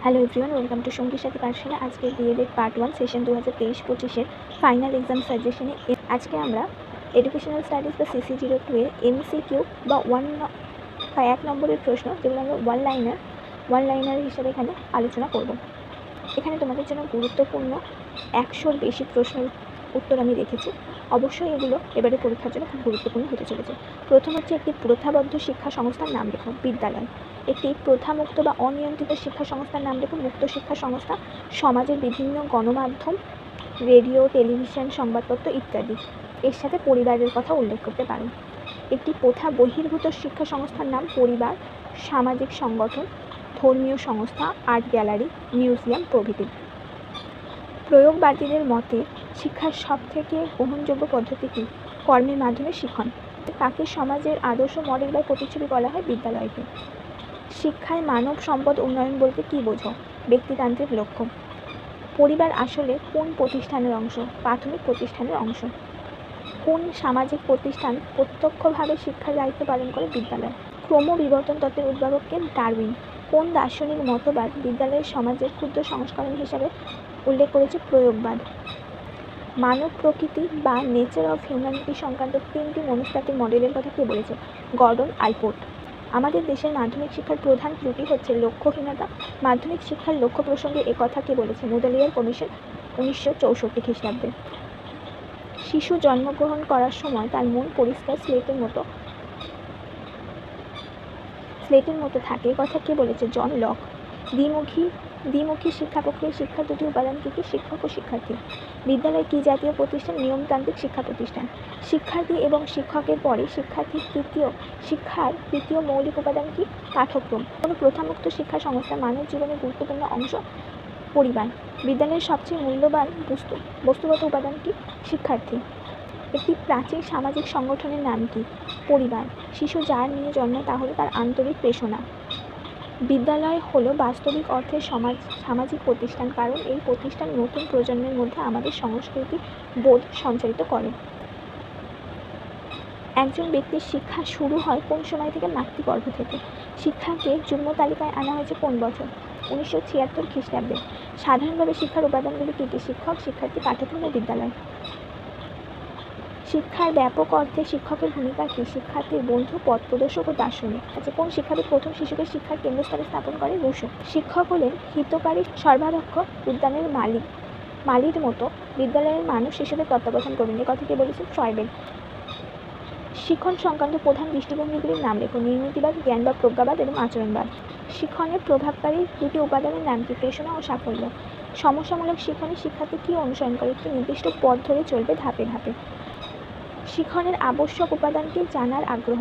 Hello everyone, welcome to সঙ্গীর সাথে পাঠশালা। আজকে DElEd part 1 session 2023-25 final exam সাজেশনে আজকে আমরা এডুকেশনাল স্টাডিজ বা CC02 এর MCQ বা 1 নম্বরের প্রশ্ন, যেগুলো আমরা ওয়ান লাইনার হিসেবে এখানে আলোচনা করব। এখানে তোমাদের জন্য গুরুত্বপূর্ণ 100-র বেশি প্রশ্নের উত্তর আমি রেখেছি। অবশ্যই এগুলো এবারে পরীক্ষার জন্য খুব গুরুত্বপূর্ণ হতে চলেছে। প্রথম হচ্ছে একটি প্রথাবদ্ধ শিক্ষা সংস্থার নাম লেখো। বিদ্যালয়। একটি প্রথামুক্ত বা অনিয়ন্ত্রিত শিক্ষা সংস্থার নাম লেখো। মুক্ত শিক্ষা সংস্থা সমাজের বিভিন্ন গণমাধ্যম, রেডিও, টেলিভিশন, সংবাদপত্র ইত্যাদি। এর সাথে পরিবারের কথা উল্লেখ করতে পারো। একটি প্রথা বহির্ভূত শিক্ষা সংস্থার নাম পরিবার, সামাজিক সংগঠন, ধর্মীয় সংস্থা, আর্ট গ্যালারি, মিউজিয়াম প্রভৃতি। প্রয়োগবাদীদের মতে শিক্ষার সবথেকে গ্রহণযোগ্য পদ্ধতি কী? কর্মের মাধ্যমে শিখন। কাকে সমাজের আদর্শ মডেল বা প্রতিচ্ছবি বলা হয়? বিদ্যালয়কে। শিক্ষায় মানব সম্পদ উন্নয়ন বলতে কী বোঝো? ব্যক্তিতান্ত্রিক লক্ষ্য। পরিবার আসলে কোন প্রতিষ্ঠানের অংশ? প্রাথমিক প্রতিষ্ঠানের অংশ। কোন সামাজিক প্রতিষ্ঠান প্রত্যক্ষভাবে শিক্ষার দায়িত্ব পালন করে? বিদ্যালয়। ক্রমবিবর্তন তত্ত্বের উদ্ভাবক কে? ডারউইন। কোন দার্শনিক মতবাদ বিদ্যালয়ের সমাজের ক্ষুদ্র সংস্করণ হিসাবে উল্লেখ করেছে? প্রয়োগবাদ। মানব প্রকৃতি বা নেচার অফ হিউম্যানিটি সংক্রান্ত 3টি মনস্তাত্ত্বিক মডেলের কথা কে বলেছে? গর্ডন আলপোর্ট। আমাদের দেশের মাধ্যমিক শিক্ষার প্রধান ত্রুটি হচ্ছে লক্ষ্যহীনতা। মাধ্যমিক শিক্ষার লক্ষ্য প্রসঙ্গে একথা কে বলেছে? মুদালিয়ার কমিশন 1964 খ্রিস্টাব্দে। শিশু জন্মগ্রহণ করার সময় তার মন পরিষ্কার স্লেটের মতো থাকে, কথা কে বলেছে? John Locke. দ্বিমুখী শিক্ষা প্রক্রিয়া শিক্ষার দুটি উপাদান কী কী? শিক্ষক ও শিক্ষার্থী। বিদ্যালয় কী জাতীয় প্রতিষ্ঠান? নিয়মতান্ত্রিক শিক্ষা প্রতিষ্ঠান। শিক্ষার্থী এবং শিক্ষকের পরে শিক্ষার তৃতীয় মৌলিক উপাদান কী? পাঠ্যক্রম। কোনো প্রথামুক্ত শিক্ষা সংস্থার মানব জীবনের গুরুত্বপূর্ণ অংশ পরিবার। বিদ্যালয়ের সবচেয়ে মূল্যবান বস্তুগত উপাদান কী? শিক্ষার্থী। একটি প্রাচীন সামাজিক সংগঠনের নাম কী? পরিবার। শিশু যার নিয়ে জন্মায় তা হলো তার আন্তরিক প্রেরণা। বিদ্যালয় হলো বাস্তবিক অর্থে সামাজিক প্রতিষ্ঠান, কারণ এই প্রতিষ্ঠান নতুন প্রজন্মের মধ্যে আমাদের সংস্কৃতি বোধ সঞ্চারিত করে। একজন ব্যক্তির শিক্ষা শুরু হয় কোন সময় থেকে? মাতৃগর্ভ থেকে। শিক্ষাকে যুগ্ম তালিকায় আনা হয়েছে কোন বছর? 1976 খ্রিস্টাব্দে। সাধারণভাবে শিক্ষার উপাদানগুলি কী কী? শিক্ষক, শিক্ষার্থী, পাঠ্যক্রম ও বিদ্যালয়। শিক্ষার ব্যাপক অর্থে শিক্ষকের ভূমিকা কী? শিক্ষার্থীর বন্ধু, পথ প্রদর্শক ও দার্শনিক। কোন শিক্ষাবিদ প্রথম শিশুকে শিক্ষার কেন্দ্রস্থলে স্থাপন করে? রুশো। শিক্ষক হলেন হিতকারী সর্বাধ্যক্ষ, উদ্যানের মালির মতো বিদ্যালয়ের মানুষ শিশুদের তত্ত্বাবধান করবেন, এ কথা কে বলেছেন? ফ্রয়েড। শিক্ষণ সংক্রান্ত প্রধান দৃষ্টিভঙ্গিগুলির নাম লেখো। নির্মিতিবাদ, জ্ঞান বা প্রজ্ঞাবাদ এবং আচরণবাদ। শিক্ষণের প্রভাবকারী দুটি উপাদানের নাম কি? প্রেরণা ও সাফল্য। সমস্যামূলক শিক্ষণে শিক্ষার্থী কী অনুসরণ করে? একটি নির্দিষ্ট পথ ধরে চলবে ধাপে ধাপে। শিক্ষণের আবশ্যক উপাদানকে জানার আগ্রহ।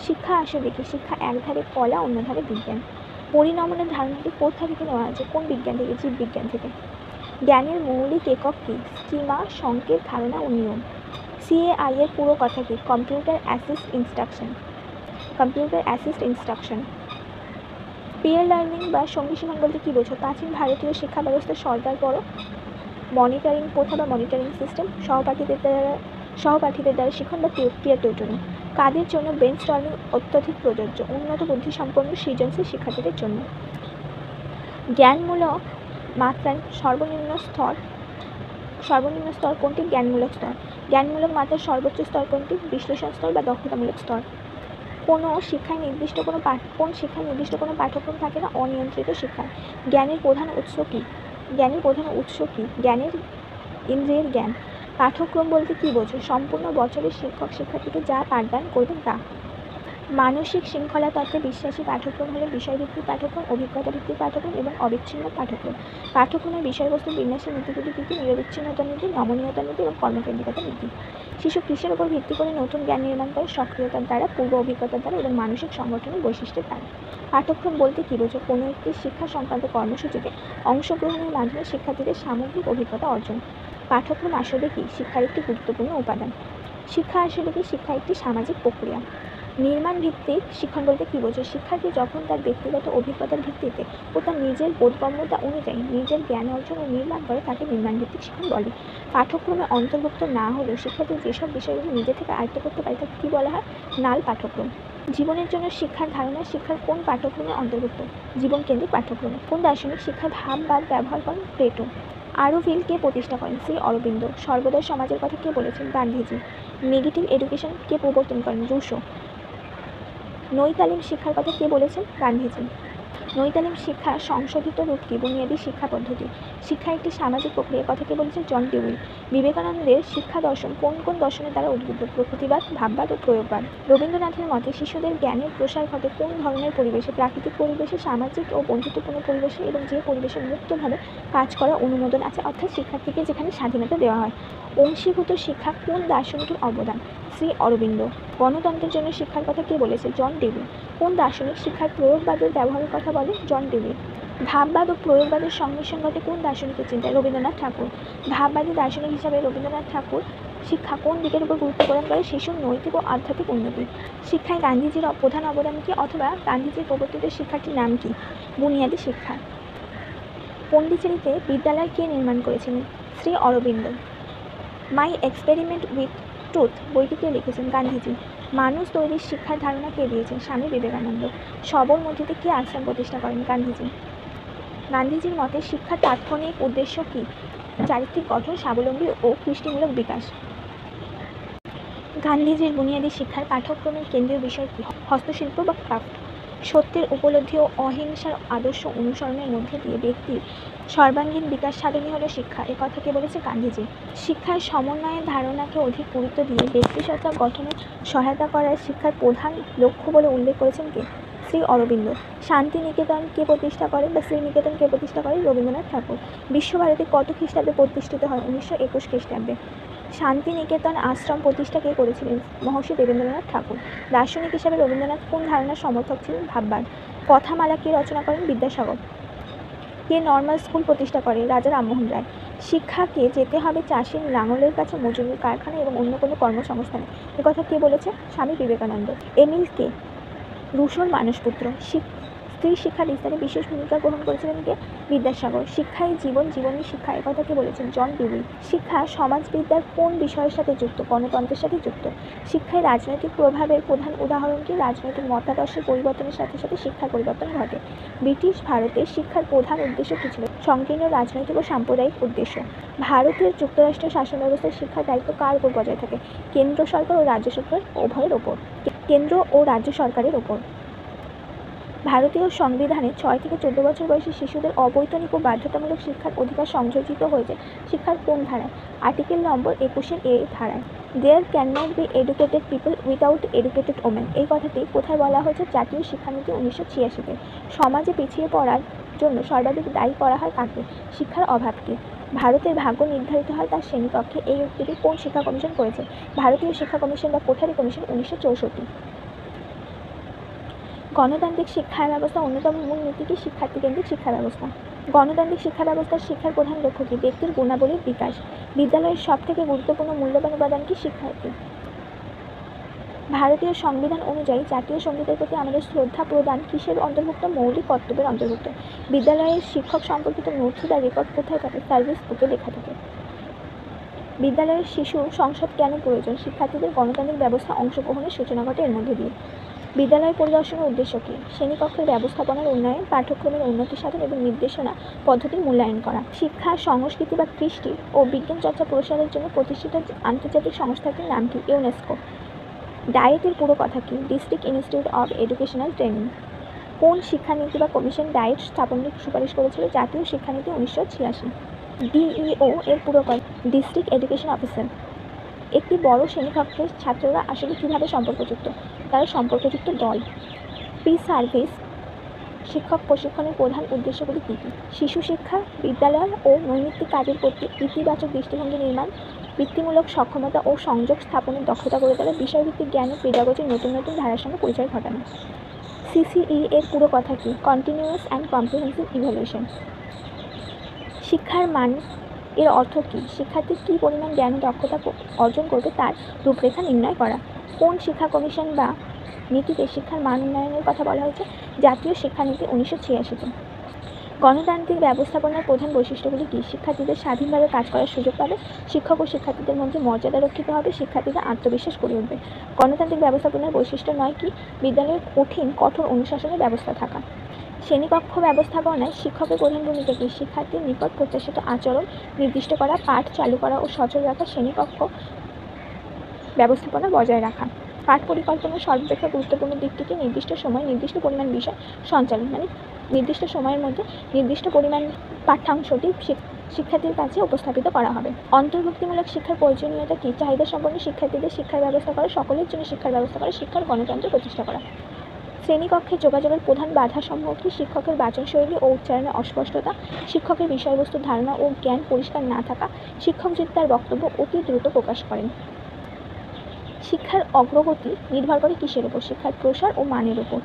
শিক্ষা আসলে কি? শিক্ষা একধারে কলা, অন্যধারে বিজ্ঞান। পরিণমনের ধারণাটি কোথা থেকে নেওয়া হয়েছে? কোন বিজ্ঞান থেকে? জীববিজ্ঞান থেকে। জ্ঞানের মৌলিক একক কি? স্কিমা, সংকেত, ধারণা ও নিয়ম। CAI এর পুরো কথা কি? Computer assist instruction. Peer learning বা সঙ্গী শিখন বলতে কী বোঝো? প্রাচীন ভারতীয় শিক্ষা ব্যবস্থার সর্দার বড় মনিটরিং প্রথা বা মনিটরিং সিস্টেম। সহপাঠীদের দ্বারা শিখন বা পিয়ার টিউটরিং। কাদের জন্য ব্রেন স্টর্মিং অত্যধিক প্রযোজ্য? উন্নত বুদ্ধিসম্পন্ন সৃজনশীল শিক্ষার্থীদের জন্য। জ্ঞানমূলক মাত্রার সর্বনিম্ন স্তর কোনটি? জ্ঞানমূলক স্তর। জ্ঞানমূলক মাত্রার সর্বোচ্চ স্তর কোনটি? বিশ্লেষণ স্তর বা দক্ষতামূলক স্তর। কোন শিক্ষায় নির্দিষ্ট কোনো পাঠ্যক্রম থাকে না? অনিয়ন্ত্রিত শিক্ষা। জ্ঞানের প্রধান উৎস কি? জ্ঞানের ইন্দ্রিয়ের জ্ঞান। পাঠ্যক্রম বলতে কী বোঝো? সম্পূর্ণ বছরের শিক্ষক শিক্ষার্থীকে যা পাঠদান করবেন তা। মানসিক শৃঙ্খলা তত্ত্বে বিশ্বাসী পাঠ্যক্রম হলো বিষয়ভিত্তিক পাঠ্যক্রম, অভিজ্ঞতা ভিত্তিক পাঠ্যক্রম এবং অবিচ্ছিন্ন পাঠ্যক্রম। পাঠ্যক্রমের বিষয়বস্তুর বিন্যাসের নীতিগুলি কী কী? নিরবিচ্ছিন্নতা নীতি, নমনীয়তা নীতি এবং কর্মকেন্দ্রিকতা নীতি। শিশু কিসের উপর ভিত্তি করে নতুন জ্ঞান নির্মাণ করে? সক্রিয়তার দ্বারা, পূর্ব অভিজ্ঞতার দ্বারা এবং মানসিক সংগঠনের বৈশিষ্ট্যের দ্বারা। পাঠ্যক্রম বলতে কী বোঝো? কোনো একটি শিক্ষা সংক্রান্ত কর্মসূচিতে অংশগ্রহণের মাধ্যমে শিক্ষার্থীদের সামগ্রিক অভিজ্ঞতা অর্জন। পাঠ্যক্রম আসলে কি? শিক্ষার একটি গুরুত্বপূর্ণ উপাদান। শিক্ষা আসলে কি? শিক্ষা একটি সামাজিক প্রক্রিয়া। নির্মাণ ভিত্তিক শিক্ষণ বলতে কী বোঝো? শিক্ষার্থী যখন তার ব্যক্তিগত অভিজ্ঞতার ভিত্তিতে ও তার নিজের বোধগম্যতা অনুযায়ী নিজের জ্ঞান অর্জন ও নির্মাণ করে তাকে নির্মাণ ভিত্তিক শিক্ষণ বলে। পাঠ্যক্রমে অন্তর্ভুক্ত না হলেও শিক্ষার্থী যেসব বিষয়গুলো নিজে থেকে আয়ত্ত করতে পারে তাকে কী বলা হয়? নাল পাঠ্যক্রম। জীবনের জন্য শিক্ষার ধারণা শিক্ষার কোন পাঠ্যক্রমে অন্তর্ভুক্ত? জীবনকেন্দ্রিক পাঠ্যক্রমে। কোন দার্শনিক শিক্ষায় ভাববাদ ব্যবহার করেন? প্লেটো। আরোভিল কে প্রতিষ্ঠা করেন? শ্রী অরবিন্দ। সর্বদয় সমাজের কথা কে বলেছেন? গান্ধীজি। নেগেটিভ এডুকেশন কে প্রবর্তন করেন? রুশো। নৈতালিম শিক্ষার কথা কে বলেছেন? গান্ধীজি। নৈতালিম শিক্ষার সংশোধিত রূপ কি? বুনিয়াদী শিক্ষা পদ্ধতি। শিক্ষা একটি সামাজিক প্রক্রিয়ার কথা কে বলেছেন? John Dewey. বিবেকানন্দের শিক্ষা দর্শন কোন কোন দর্শনের দ্বারা উদ্বুদ্ধ? প্রকৃতিবাদ, ভাববাদ ও প্রয়োগবাদ। রবীন্দ্রনাথের মতে শিশুদের জ্ঞানের প্রসার ঘটে কোন ধরনের পরিবেশে? প্রাকৃতিক পরিবেশে, সামাজিক ও বন্ধুত্বপূর্ণ পরিবেশে এবং যে পরিবেশে মুক্তভাবে কাজ করার অনুমোদন আছে, অর্থাৎ শিক্ষার্থীকে যেখানে স্বাধীনতা দেওয়া হয়। অংশীভূত শিক্ষা কোন দার্শনিকের অবদান? শ্রী অরবিন্দ। গণতন্ত্রের জন্য শিক্ষার কথা কে বলেছে? John Dewey. কোন দার্শনিক শিক্ষার প্রয়োগবাদের ব্যবহারের কথা বলে? John Dewey. ভাববাদ ও প্রয়োগবাদের সংমিশ্রণ ঘটে কোন দার্শনিকের চিন্তায়? রবীন্দ্রনাথ ঠাকুর। ভাববাদী দার্শনিক হিসাবে রবীন্দ্রনাথ ঠাকুর শিক্ষা কোন দিকের উপর গুরুত্ব প্রদান করে? শিশুর নৈতিক ও আধ্যাত্মিক উন্নতি। শিক্ষায় গান্ধীজির প্রধান অবদান কি, অথবা গান্ধীজির প্রবর্তিত শিক্ষাটির নাম কি? বুনিয়াদী শিক্ষা। পন্ডিচেরিতে বিদ্যালয় কে নির্মাণ করেছিলেন? Shri Aurobindo. My experiment with truth বইটি কে লিখেছেন? গান্ধীজি। মানুষ তৈরির শিক্ষার ধারণা কে দিয়েছেন? স্বামী বিবেকানন্দ। সবরমতীতে কে আশ্রম প্রতিষ্ঠা করেন? গান্ধীজি। গান্ধীজির মতে শিক্ষার তাৎক্ষণিক উদ্দেশ্য কি? চারিত্রিক গঠন, স্বাবলম্বী ও কৃষ্টিমূলক বিকাশ। গান্ধীজির বুনিয়াদী শিক্ষার পাঠ্যক্রমের কেন্দ্রীয় বিষয় কি? হস্তশিল্প বা ক্রাফট। সত্যের উপলব্ধি ও অহিংসার আদর্শ অনুসরণের মধ্যে দিয়ে ব্যক্তির সর্বাঙ্গীন বিকাশ সাধনই হলো শিক্ষা, এ কথাকে বলেছে গান্ধীজি। শিক্ষার সমন্বয়ের ধারণাকে অধিক গুরুত্ব দিয়ে ব্যক্তিসত্তা গঠনে সহায়তা করার শিক্ষার প্রধান লক্ষ্য বলে উল্লেখ করেছেন কে? শ্রী অরবিন্দ। শান্তিনিকেতন কে প্রতিষ্ঠা করেন বা শ্রীনিকেতন কে প্রতিষ্ঠা করেন? রবীন্দ্রনাথ ঠাকুর। বিশ্বভারতী কত খ্রিস্টাব্দে প্রতিষ্ঠিত হয়? 1921 খ্রিস্টাব্দে। শান্তিনিকেতন আশ্রম প্রতিষ্ঠা কে করেছিলেন? মহর্ষি দেবেন্দ্রনাথ ঠাকুর। দার্শনিক হিসাবে রবীন্দ্রনাথ কোন ধারণার সমর্থক ছিলেন? ভাববাদ। কথামালা কে রচনা করেন? বিদ্যাসাগর। কে নর্মাল স্কুল প্রতিষ্ঠা করে? রাজা রামমোহন রায়। শিক্ষাকে যেতে হবে চাষির লাঙলের কাছে, মজুরির কারখানা এবং অন্য কোনো কর্মসংস্থানে, একথা কে বলেছে? স্বামী বিবেকানন্দ। এমিল কে? রুশোর মানসপুত্র। স্ত্রী শিক্ষা বিস্তারে বিশেষ ভূমিকা গ্রহণ করেছিলেন কে? বিদ্যাসাগর। শিক্ষাই জীবন, জীবনই শিক্ষা, একথা কে বলেছেন? John Dewey. শিক্ষা সমাজবিদ্যার কোন বিষয়ের সাথে যুক্ত? গণতন্ত্রের সাথে যুক্ত। শিক্ষায় রাজনৈতিক প্রভাবের প্রধান উদাহরণ কি? রাজনৈতিক মতাদর্শের পরিবর্তনের সাথে সাথে শিক্ষার পরিবর্তন ঘটে। ব্রিটিশ ভারতে শিক্ষার প্রধান উদ্দেশ্য কী ছিল? সংকীর্ণ রাজনৈতিক ও সাম্প্রদায়িক উদ্দেশ্য। ভারতের যুক্তরাষ্ট্রীয় শাসন ব্যবস্থায় শিক্ষার দায়িত্ব কার উপর বজায় থাকে? কেন্দ্র সরকার ও রাজ্য সরকার উভয়ের ওপর। কেন্দ্র ও রাজ্য সরকারের ওপর। ভারতীয় সংবিধানে 6 থেকে 14 বছর বয়সী শিশুদের অবৈতনিক ও বাধ্যতামূলক শিক্ষার অধিকার সংযোজিত হয়েছে শিক্ষার কোন ধারায়? আর্টিকেল নম্বর 21 এ ধারায়। There can not be educated people without educated women, এই কথাটি কোথায় বলা হয়েছে? জাতীয় শিক্ষানীতি 1986-তে। সমাজে পিছিয়ে পড়ার জন্য সর্বাধিক দায়ী করা হয় কাকে? শিক্ষার অভাবকে। ভারতের ভাগ্য নির্ধারিত হয় তার শ্রেণীকক্ষে, এই উক্তিটি কোন শিক্ষা কমিশন করেছে? ভারতীয় শিক্ষা কমিশন বা কোঠারি কমিশন, 1964। গণতান্ত্রিক শিক্ষা ব্যবস্থার অন্যতম মূল নীতি কি? শিক্ষার্থীকেন্দ্রিক শিক্ষা ব্যবস্থা। গণতান্ত্রিক শিক্ষা ব্যবস্থার শিক্ষার প্রধান লক্ষ্য কি? ব্যক্তির গুণাবলীর বিকাশ। বিদ্যালয়ের সবথেকে গুরুত্বপূর্ণ মূল্যবান উপাদান কি? শিক্ষার্থী। ভারতীয় সংবিধান অনুযায়ী জাতীয় সঙ্গীতের প্রতি আমাদের শ্রদ্ধা প্রদান কিসের অন্তর্ভুক্ত? মৌলিক কর্তব্যের অন্তর্ভুক্ত। বিদ্যালয়ের শিক্ষক সম্পর্কিত নথি বা রেকর্ড কোথায় থাকে? সার্ভিস বুকে লেখা থাকে। বিদ্যালয়ের শিশু সংসদ কেন প্রয়োজন? শিক্ষার্থীদের গণতান্ত্রিক ব্যবস্থা অংশগ্রহণের সূচনা ঘটে এর মধ্যে দিয়ে। বিদ্যালয় পরিদর্শনের উদ্দেশ্য কী? শ্রেণীকক্ষের ব্যবস্থাপনার উন্নয়ন, পাঠ্যক্রমের উন্নতি সাধন এবং নির্দেশনা পদ্ধতির মূল্যায়ন করা। শিক্ষা, সংস্কৃতি বা কৃষ্টি ও বিজ্ঞান চর্চা প্রসারের জন্য প্রতিষ্ঠিত আন্তর্জাতিক সংস্থাটির নাম কি? ইউনেস্কো। ডায়েটের পুরো কথা কি? District institute of educational training. কোন শিক্ষানীতি বা কমিশন ডায়েট স্থাপনের সুপারিশ করেছিল? জাতীয় শিক্ষানীতি 1986। ডিইও এর পুরো কথা? District education officer. একটি বড় শ্রেণীকক্ষের ছাত্ররা আসলে কীভাবে সম্পর্কযুক্ত? তারা সম্পর্কযুক্ত দল। প্রি সার্ভিস শিক্ষক প্রশিক্ষণের প্রধান উদ্দেশ্যগুলি কী কী? শিশু শিক্ষা, বিদ্যালয় ও নৈমিত্তিক কাজের প্রতি ইতিবাচক দৃষ্টিভঙ্গি নির্মাণ, বৃত্তিমূলক সক্ষমতা ও সংযোগ স্থাপনের দক্ষতা গড়ে তোলা, বিষয়ভিত্তিক জ্ঞান ও পেডাগজির নতুন নতুন ধারার সঙ্গে পরিচয় ঘটানো। সিসিই এর পুরো কথা কি? Continuous and comprehensive evaluation. শিক্ষার মান এর অর্থ কী? শিক্ষার্থী কী পরিমাণ জ্ঞান ও দক্ষতা অর্জন করবে তার রূপরেখা নির্ণয় করা। কোন শিক্ষা কমিশন বা নীতিতে শিক্ষার মান উন্নয়নের কথা বলা হয়েছে? জাতীয় শিক্ষানীতি 1986-তে। গণতান্ত্রিক ব্যবস্থাপনার প্রধান বৈশিষ্ট্যগুলি কী? শিক্ষার্থীদের স্বাধীনভাবে কাজ করার সুযোগ পাবে, শিক্ষক ও শিক্ষার্থীদের মধ্যে মর্যাদা রক্ষিত হবে, শিক্ষার্থীরা আত্মবিশ্বাস গড়ে উঠবে। গণতান্ত্রিক ব্যবস্থাপনার বৈশিষ্ট্য 9 কি? বিদ্যালয়ে কঠোর অনুশাসনের ব্যবস্থা থাকা। শ্রেণীকক্ষ ব্যবস্থাপনায় শিক্ষকের প্রধান ভূমিকা কী? শিক্ষার্থীর নিকট প্রত্যাশিত আচরণ নির্দিষ্ট করা, পাঠ চালু করা ও সচল রাখা, শ্রেণীকক্ষ ব্যবস্থাপনা বজায় রাখা। পাঠ পরিকল্পনার সর্বাপেক্ষা গুরুত্বপূর্ণ দিকটিকে নির্দিষ্ট সময় নির্দিষ্ট পরিমাণ বিষয় সঞ্চালন, মানে নির্দিষ্ট সময়ের মধ্যে নির্দিষ্ট পরিমাণ পাঠ্যাংশটি শিক্ষার্থীর কাছে উপস্থাপিত করা হবে। অন্তর্ভুক্তিমূলক শিক্ষার প্রয়োজনীয়তা কী? চাহিদা সম্পন্ন শিক্ষার্থীদের শিক্ষার ব্যবস্থা করা, সকলের জন্য শিক্ষার ব্যবস্থা করা, শিক্ষার গণতন্ত্র প্রতিষ্ঠা করা। শ্রেণীকক্ষে যোগাযোগের প্রধান বাধাসমূহ কী? শিক্ষকের বাচনশৈলী ও উচ্চারণে অস্পষ্টতা, শিক্ষকের বিষয়বস্তুর ধারণা ও জ্ঞান পরিষ্কার না থাকা, শিক্ষক যদি তার বক্তব্য অতি দ্রুত প্রকাশ করেন। শিক্ষার অগ্রগতি নির্ভর করে কিসের উপর? শিক্ষার প্রসার ও মানের উপর।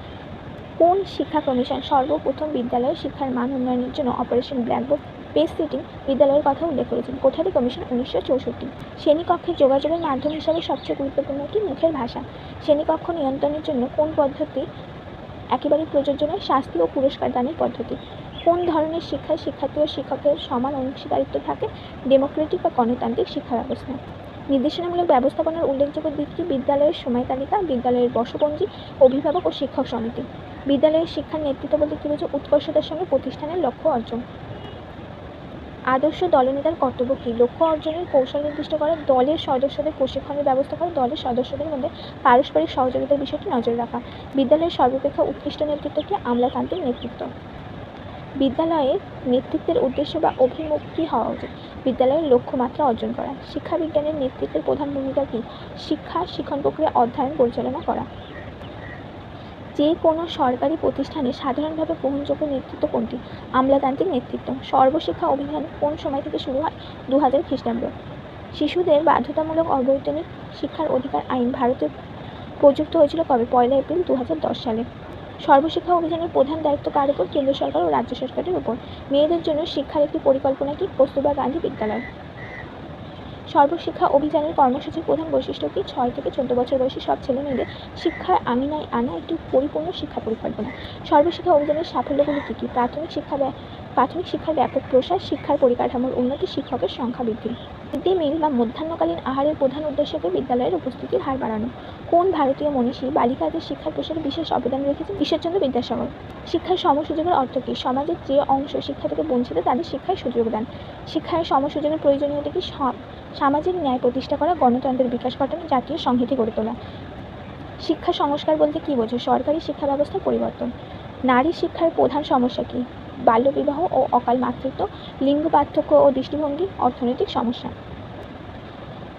কোন শিক্ষা কমিশন সর্বপ্রথম বিদ্যালয়ের শিক্ষার মান উন্নয়নের জন্য অপারেশন ব্ল্যাকবোর্ড পেজ সেটিং বিদ্যালয়ের কথা উল্লেখ করেছেন? কোঠারি কমিশন 1964। শ্রেণীকক্ষে যোগাযোগের মাধ্যম হিসাবে সবচেয়ে গুরুত্বপূর্ণ কি? মুখের ভাষা। শ্রেণীকক্ষ নিয়ন্ত্রণের জন্য কোন পদ্ধতি একেবারেই প্রযোজ্য নয়? শাস্তি ও পুরস্কার দানের পদ্ধতি। কোন ধরনের শিক্ষায় শিক্ষার্থী ও শিক্ষকের সমান অংশীদারিত্ব থাকে? ডেমোক্রেটিক বা গণতান্ত্রিক শিক্ষা ব্যবস্থা। নির্দেশনামূলক ব্যবস্থাপনার উল্লেখযোগ্য দিক কি? বিদ্যালয়ের সময় তালিকা, বিদ্যালয়ের বর্ষপঞ্জি, অভিভাবক ও শিক্ষক সমিতি। বিদ্যালয়ের শিক্ষার নেতৃত্ব বলতে কী বোঝো? উৎকর্ষতার সঙ্গে প্রতিষ্ঠানের লক্ষ্য অর্জন। আদর্শ দলনেতার কর্তব্য কী? লক্ষ্য অর্জনের কৌশল নির্দিষ্ট করা, দলের সদস্যদের প্রশিক্ষণের ব্যবস্থা করা, দলের সদস্যদের মধ্যে পারস্পরিক সহযোগিতার বিষয়টি নজরে রাখা। বিদ্যালয়ের সর্বাপেক্ষা উৎকৃষ্ট নেতৃত্ব কি? আমলাতান্ত্রিক নেতৃত্ব। বিদ্যালয়ের নেতৃত্বের উদ্দেশ্য বা অভিমুখ কী হওয়া উচিত? বিদ্যালয়ের লক্ষ্যমাত্রা অর্জন করা। শিক্ষাবিজ্ঞানের নেতৃত্বের প্রধান ভূমিকা কী? শিক্ষণ প্রক্রিয়া অধ্যয়ন পরিচালনা করা। যে কোনো সরকারি প্রতিষ্ঠানে সাধারণভাবে গ্রহণযোগ্য নেতৃত্ব কোনটি? আমলাতান্ত্রিক নেতৃত্ব। সর্বশিক্ষা অভিযান কোন সময় থেকে শুরু হয়? 2000 খ্রিস্টাব্দ। শিশুদের বাধ্যতামূলক অবৈতনিক শিক্ষার অধিকার আইন ভারতে প্রযুক্ত হয়েছিল কবে? 1 এপ্রিল 2010 সালে। সর্বশিক্ষা অভিযানের প্রধান দায়িত্ব কার উপর? কেন্দ্র সরকার ও রাজ্য সরকারের উপর। মেয়েদের জন্য শিক্ষার একটি পরিকল্পনা কি? কস্তুরবা গান্ধী বিদ্যালয়। সর্বশিক্ষা অভিযানের কর্মসূচির প্রধান বৈশিষ্ট্য কি? 6 থেকে 14 বছর বয়সী সব ছেলে মেয়েদের শিক্ষার আঙিনায় আনা একটি পরিপূর্ণ শিক্ষা পরিকল্পনা। সর্বশিক্ষা অভিযানের সাফল্যগুলি কী কী? প্রাথমিক শিক্ষার ব্যাপক প্রসার, শিক্ষার পরিকাঠামোর উন্নতি, শিক্ষকের সংখ্যা বৃদ্ধি। মিড ডে মিল বা মধ্যাহ্নকালীন আহারের প্রধান উদ্দেশ্যকে বিদ্যালয়ের উপস্থিতির হার বাড়ানো। কোন ভারতীয় মনীষী বালিকাদের শিক্ষার প্রসারে বিশেষ অবদান রেখেছেন? ঈশ্বরচন্দ্র বিদ্যাসাগর। শিক্ষার সমসুযোগের অর্থ কী? সমাজের যে অংশ শিক্ষা থেকে বঞ্চিত তাদের শিক্ষায় সুযোগ দান। শিক্ষায় সমসুযোগের প্রয়োজনীয়তা কি? সামাজিক ন্যায় প্রতিষ্ঠা করা, গণতন্ত্রের বিকাশ ঘটানো, জাতীয় সংহতি গড়ে তোলা। শিক্ষা সংস্কার বলতে কী বোঝো? সরকারি শিক্ষা ব্যবস্থার পরিবর্তন। নারী শিক্ষার প্রধান সমস্যা কী? বাল্যবিবাহ ও অকাল মাতৃত্ব, লিঙ্গ পার্থক্য ও দৃষ্টিভঙ্গি, অর্থনৈতিক সমস্যা।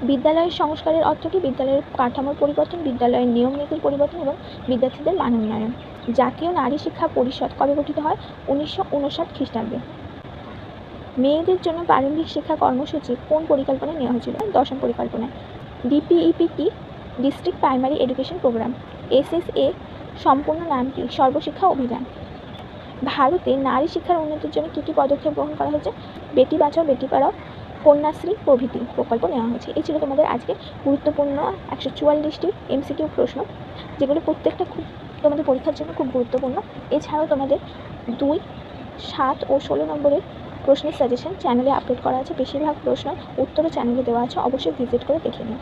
বিদ্যালয়ের সংস্কারের অর্থ কী? বিদ্যালয়ের কাঠামোর পরিবর্তন, বিদ্যালয়ের নিয়ম নীতির পরিবর্তন এবং বিদ্যার্থীদের মান উন্নয়ন। জাতীয় নারী শিক্ষা পরিষদ কবে গঠিত হয়? 1959 খ্রিস্টাব্দে। মেয়েদের জন্য প্রারম্ভিক শিক্ষা কর্মসূচি কোন পরিকল্পনায় নেওয়া হয়েছিল? 10ম পরিকল্পনায়। ডিপিইপি কি? District primary education programme. SSA সম্পূর্ণ নাম কি? সর্বশিক্ষা অভিযান। ভারতে নারী শিক্ষার উন্নতির জন্য কী কী পদক্ষেপ গ্রহণ করা হয়েছে? বেটি বাঁচাও বেটি পড়াও, কন্যাশ্রী প্রভৃতি প্রকল্প নেওয়া হয়েছে। এই ছিল তোমাদের আজকে গুরুত্বপূর্ণ 144টি এমসিকিউ প্রশ্ন, যেগুলো প্রত্যেকটা তোমাদের পরীক্ষার জন্য খুব গুরুত্বপূর্ণ। এছাড়াও তোমাদের 2, 7 ও 16 নম্বরের প্রশ্নের সাজেশন চ্যানেলে আপলোড করা আছে। বেশিরভাগ প্রশ্ন উত্তরও চ্যানেলে দেওয়া আছে, অবশ্যই ভিজিট করে দেখে নিও।